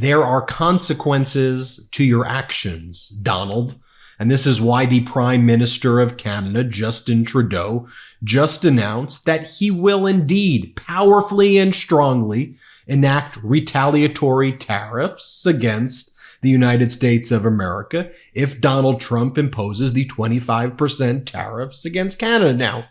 There are consequences to your actions, Donald. And this is why the Prime Minister of Canada, Justin Trudeau, just announced that he will indeed powerfully and strongly enact retaliatory tariffs against the United States of America if Donald Trump imposes the 25% tariffs against Canada. Now,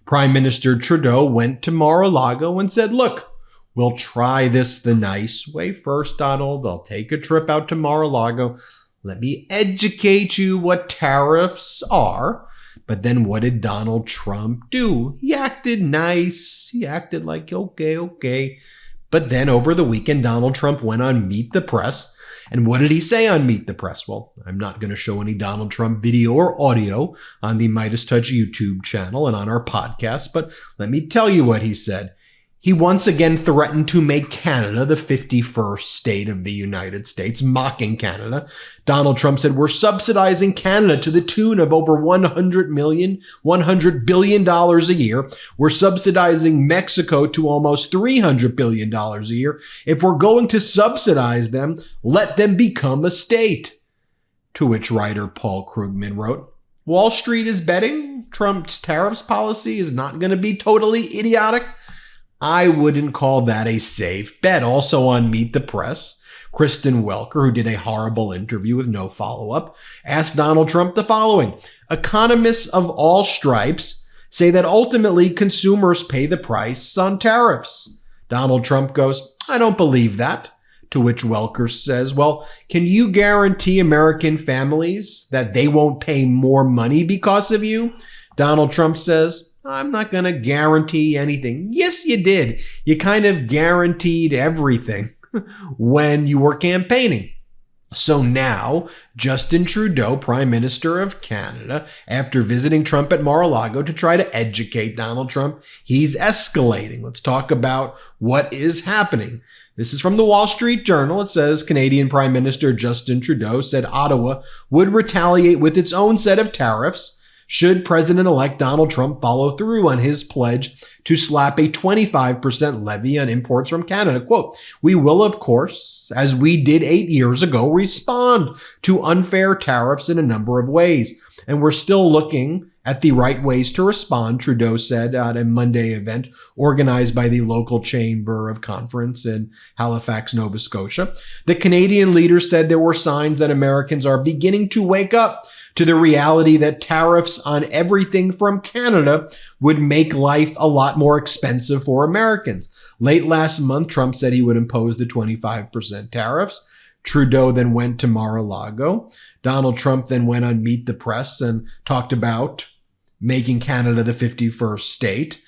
Prime Minister Trudeau went to Mar-a-Lago and said, look, we'll try this the nice way first, Donald. I'll take a trip out to Mar-a-Lago. Let me educate you what tariffs are. But then what did Donald Trump do? He acted nice. He acted like, okay. But then over the weekend, Donald Trump went on Meet the Press. And what did he say on Meet the Press? Well, I'm not going to show any Donald Trump video or audio on the MeidasTouch YouTube channel and on our podcast, but let me tell you what he said. He once again threatened to make Canada the 51st state of the United States, mocking Canada. Donald Trump said, we're subsidizing Canada to the tune of over $100 billion a year. We're subsidizing Mexico to almost $300 billion a year. If we're going to subsidize them, let them become a state. To which writer Paul Krugman wrote, Wall Street is betting Trump's tariffs policy is not going to be totally idiotic. I wouldn't call that a safe bet. Also on Meet the Press, Kristen Welker, who did a horrible interview with no follow-up, asked Donald Trump the following. Economists of all stripes say that ultimately consumers pay the price on tariffs. Donald Trump goes, I don't believe that. To which Welker says, well, can you guarantee American families that they won't pay more money because of you? Donald Trump says, I'm not going to guarantee anything. Yes, you did. You kind of guaranteed everything when you were campaigning. So now, Justin Trudeau, Prime Minister of Canada, after visiting Trump at Mar-a-Lago to try to educate Donald Trump, he's escalating. Let's talk about what is happening. This is from the Wall Street Journal. It says Canadian Prime Minister Justin Trudeau said Ottawa would retaliate with its own set of tariffs should President-elect Donald Trump follow through on his pledge to slap a 25% levy on imports from Canada. Quote, we will, of course, as we did 8 years ago, respond to unfair tariffs in a number of ways. And we're still looking at the right ways to respond, Trudeau said at a Monday event organized by the local Chamber of Conference in Halifax, Nova Scotia. The Canadian leader said there were signs that Americans are beginning to wake up to the reality that tariffs on everything from Canada would make life a lot more expensive for Americans. Late last month, Trump said he would impose the 25% tariffs. Trudeau then went to Mar-a-Lago. Donald Trump then went on Meet the Press and talked about making Canada the 51st state.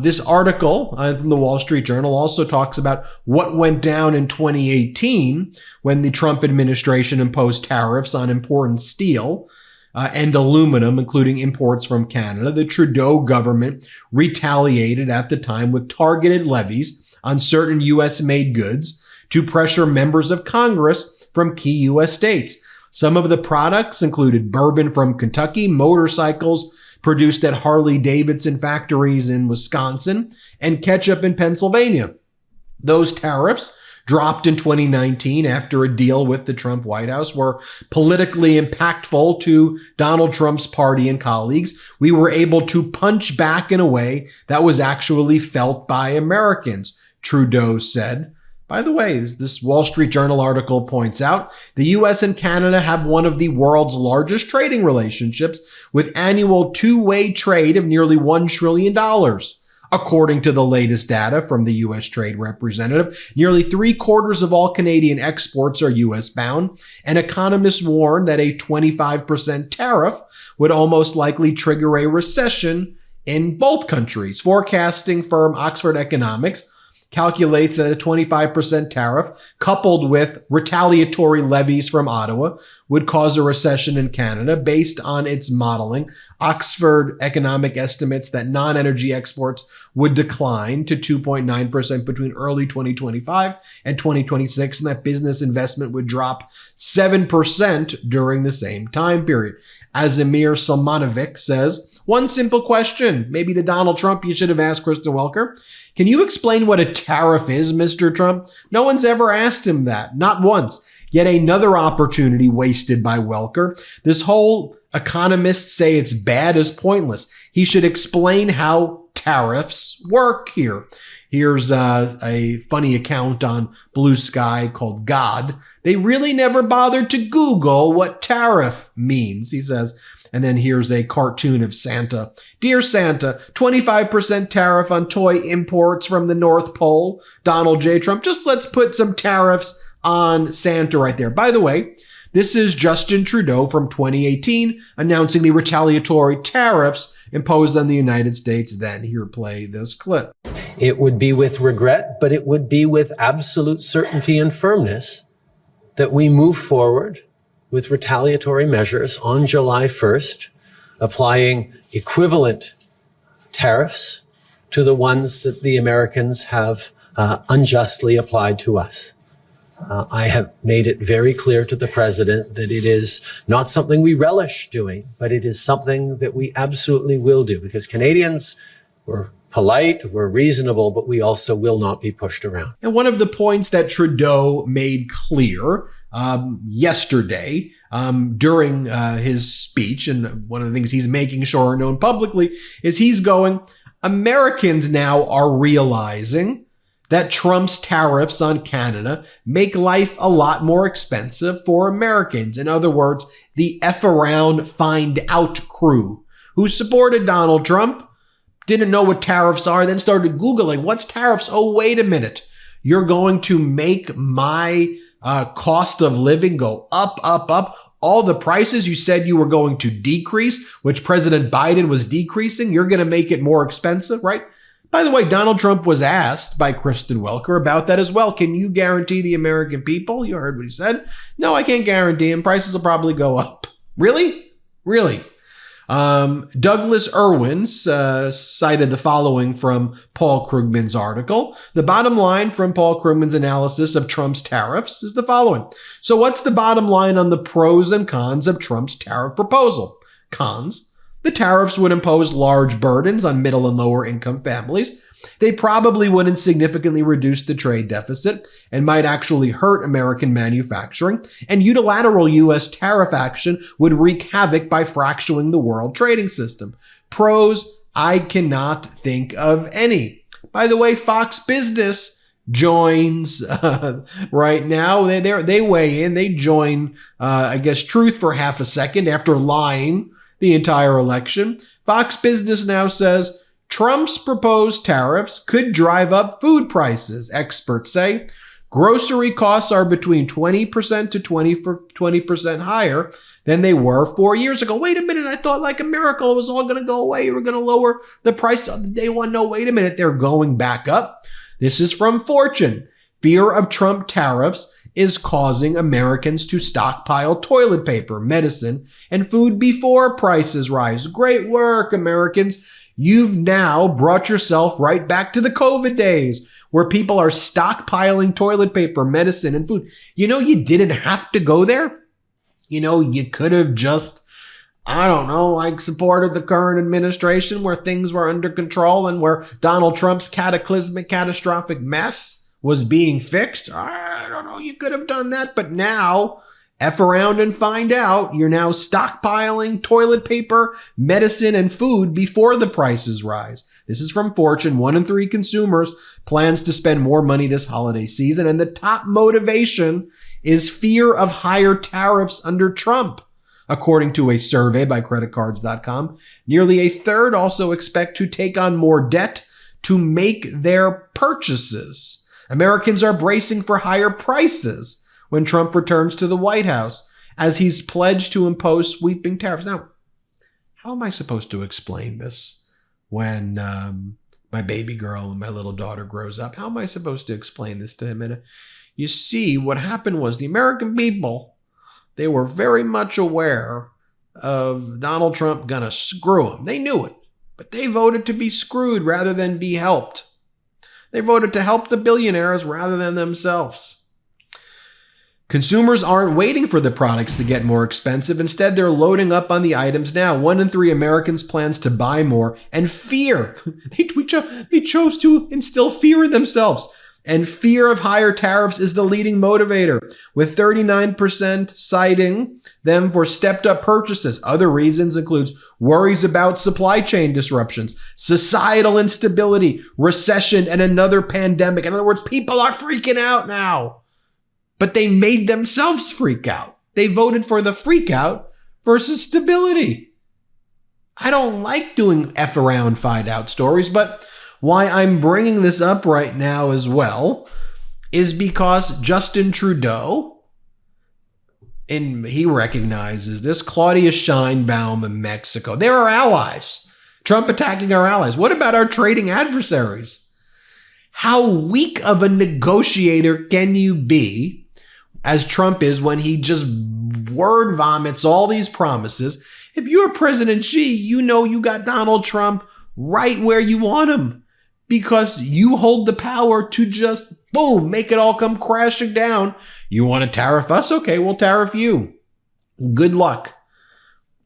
This article from the Wall Street Journal also talks about what went down in 2018 when the Trump administration imposed tariffs on important steel and aluminum, including imports from Canada. The Trudeau government retaliated at the time with targeted levies on certain U.S.-made goods to pressure members of Congress from key U.S. states. Some of the products included bourbon from Kentucky, motorcycles produced at Harley-Davidson factories in Wisconsin, and ketchup in Pennsylvania. Those tariffs dropped in 2019 after a deal with the Trump White House were politically impactful to Donald Trump's party and colleagues. We were able to punch back in a way that was actually felt by Americans, Trudeau said. By the way, this Wall Street Journal article points out the U.S. and Canada have one of the world's largest trading relationships with annual two-way trade of nearly $1 trillion. According to the latest data from the U.S. Trade Representative, nearly 3/4 of all Canadian exports are U.S. bound, and economists warn that a 25% tariff would almost likely trigger a recession in both countries. Forecasting firm Oxford Economics calculates that a 25% tariff coupled with retaliatory levies from Ottawa would cause a recession in Canada. Based on its modeling, Oxford Economic estimates that non-energy exports would decline to 2.9% between early 2025 and 2026, and that business investment would drop 7% during the same time period. As Amir Salmanovic says, One simple question, maybe to Donald Trump, you should have asked Kristen Welker. Can you explain what a tariff is, Mr. Trump? No one's ever asked him that, not once. Yet another opportunity wasted by Welker. This whole economists say it's bad is pointless. He should explain how tariffs work here. Here's a funny account on Blue Sky called God. They really never bothered to Google what tariff means, he says. And then here's a cartoon of Santa. Dear Santa, 25% tariff on toy imports from the North Pole. Donald J. Trump, just let's put some tariffs on Santa right there. By the way, this is Justin Trudeau from 2018 announcing the retaliatory tariffs imposed on the United States then. Here, play this clip. It would be with regret, but it would be with absolute certainty and firmness that we move forward with retaliatory measures on July 1st, applying equivalent tariffs to the ones that the Americans have unjustly applied to us. I have made it very clear to the president that it is not something we relish doing, but it is something that we absolutely will do, because Canadians were polite, we're reasonable, but we also will not be pushed around. And one of the points that Trudeau made clear yesterday during his speech, and one of the things he's making sure are known publicly, is he's going, Americans now are realizing that Trump's tariffs on Canada make life a lot more expensive for Americans. In other words, the F around find out crew who supported Donald Trump didn't know what tariffs are, then started Googling, what's tariffs? Oh, wait a minute. You're going to make my cost of living go up, up, up. All the prices you said you were going to decrease, which President Biden was decreasing, you're going to make it more expensive, right? By the way, Donald Trump was asked by Kristen Welker about that as well. Can you guarantee the American people? You heard what he said. No, I can't guarantee them. Prices will probably go up. Really? Really? Douglas Irwin cited the following from Paul Krugman's article. The bottom line from Paul Krugman's analysis of Trump's tariffs is the following. So what's the bottom line on the pros and cons of Trump's tariff proposal? Cons. The tariffs would impose large burdens on middle and lower income families. They probably wouldn't significantly reduce the trade deficit and might actually hurt American manufacturing. And unilateral U.S. tariff action would wreak havoc by fracturing the world trading system. Pros, I cannot think of any. By the way, Fox Business joins right now. They weigh in. They join, I guess, Truth for half a second after lying the entire election. Fox Business now says Trump's proposed tariffs could drive up food prices. Experts say grocery costs are between 20% to 20% higher than they were 4 years ago. Wait a minute. I thought like a miracle it was all going to go away. You were going to lower the price on the day one. No, wait a minute. They're going back up. This is from Fortune. Fear of Trump tariffs is causing Americans to stockpile toilet paper, medicine, and food before prices rise. Great work, Americans. You've now brought yourself right back to the COVID days where people are stockpiling toilet paper, medicine, and food. You know, you didn't have to go there. You know, you could have just, I don't know, like supported the current administration where things were under control and where Donald Trump's catastrophic mess was being fixed. I don't know. You could have done that, but now F around and find out. You're now stockpiling toilet paper, medicine, and food before the prices rise. This is from Fortune. 1 in 3 consumers plans to spend more money this holiday season, and the top motivation is fear of higher tariffs under Trump. According to a survey by creditcards.com, nearly a third also expect to take on more debt to make their purchases. Americans are bracing for higher prices when Trump returns to the White House, as he's pledged to impose sweeping tariffs. Now, how am I supposed to explain this when my baby girl and my little daughter grows up? How am I supposed to explain this to him? And you see, what happened was the American people, they were very much aware of Donald Trump gonna screw them. They knew it, but they voted to be screwed rather than be helped. They voted to help the billionaires rather than themselves. Consumers aren't waiting for the products to get more expensive. Instead, they're loading up on the items now. 1 in 3 Americans plans to buy more. And fear. They chose to instill fear in themselves. And fear of higher tariffs is the leading motivator, with 39% citing them for stepped up purchases. Other reasons includes worries about supply chain disruptions, societal instability, recession, and another pandemic. In other words, people are freaking out now. But they made themselves freak out. They voted for the freak out versus stability. I don't like doing F around, find out stories, but why I'm bringing this up right now as well is because Justin Trudeau, and he recognizes this, Claudia Sheinbaum in Mexico, they're our allies. Trump attacking our allies. What about our trading adversaries? How weak of a negotiator can you be, as Trump is, when he just word vomits all these promises? If you're President Xi, you know you got Donald Trump right where you want him, because you hold the power to just, boom, make it all come crashing down. You want to tariff us? Okay, we'll tariff you. Good luck.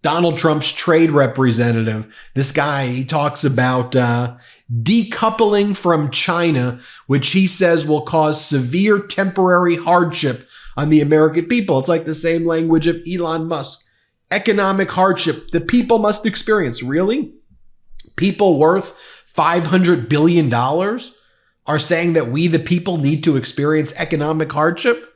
Donald Trump's trade representative, this guy, he talks about decoupling from China, which he says will cause severe temporary hardship on the American people. It's like the same language of Elon Musk. Economic hardship the people must experience. Really? People worth $500 billion are saying that we, the people, need to experience economic hardship?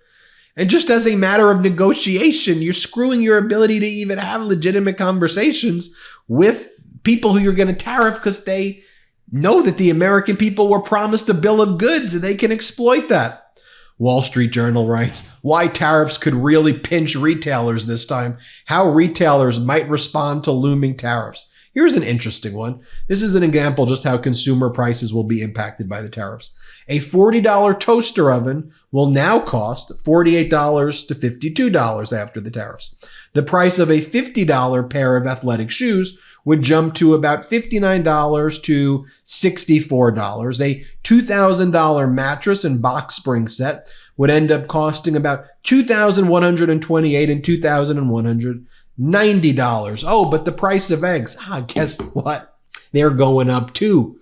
And just as a matter of negotiation, you're screwing your ability to even have legitimate conversations with people who you're going to tariff, because they know that the American people were promised a bill of goods and they can exploit that. Wall Street Journal writes, why tariffs could really pinch retailers this time, how retailers might respond to looming tariffs. Here's an interesting one. This is an example just how consumer prices will be impacted by the tariffs. A $40 toaster oven will now cost $48 to $52 after the tariffs. The price of a $50 pair of athletic shoes would jump to about $59 to $64. A $2,000 mattress and box spring set would end up costing about $2,128 and $2,190. Oh, but the price of eggs, guess what? They're going up too.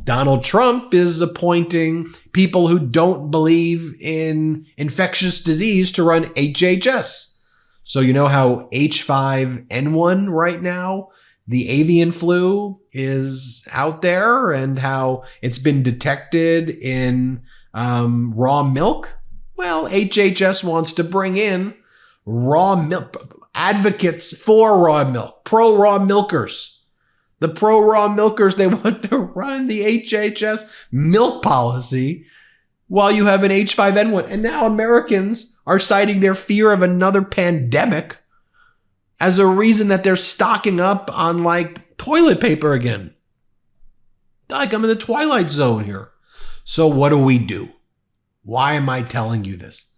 Donald Trump is appointing people who don't believe in infectious disease to run HHS. So you know how H5N1 right now, the avian flu, is out there, and how it's been detected in raw milk? Well, HHS wants to bring in raw milk, advocates for raw milk, pro-raw milkers. The pro-raw milkers, they want to run the HHS milk policy while you have an H5N1. And now Americans are citing their fear of another pandemic as a reason that they're stocking up on like toilet paper again. Like, I'm in the twilight zone here. So what do? Why am I telling you this?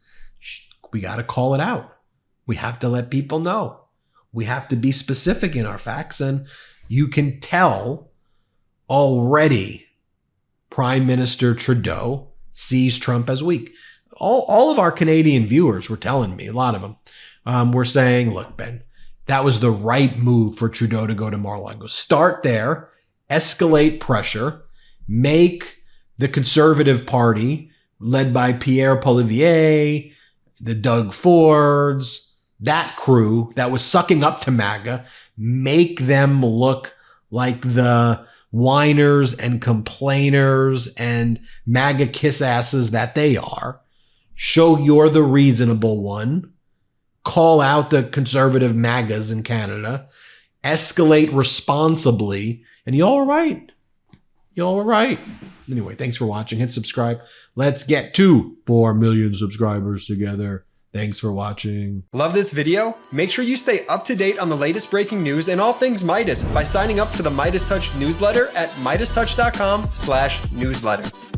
We got to call it out. We have to let people know. We have to be specific in our facts. And you can tell already Prime Minister Trudeau sees Trump as weak. All of our Canadian viewers were telling me, a lot of them, were saying, look, Ben, that was the right move for Trudeau to go to Mar-a-Lago. Start there, escalate pressure, make the Conservative Party, led by Pierre Poilievre, the Doug Fords, that crew that was sucking up to MAGA, make them look like the whiners and complainers and MAGA kiss asses that they are. Show you're the reasonable one. Call out the conservative MAGAs in Canada. Escalate responsibly. And you're all right. You're all right. Anyway, thanks for watching. Hit subscribe. Let's get to 4 million subscribers together. Thanks for watching. Love this video? Make sure you stay up to date on the latest breaking news and all things Midas by signing up to the MeidasTouch newsletter at MeidasTouch.com/newsletter.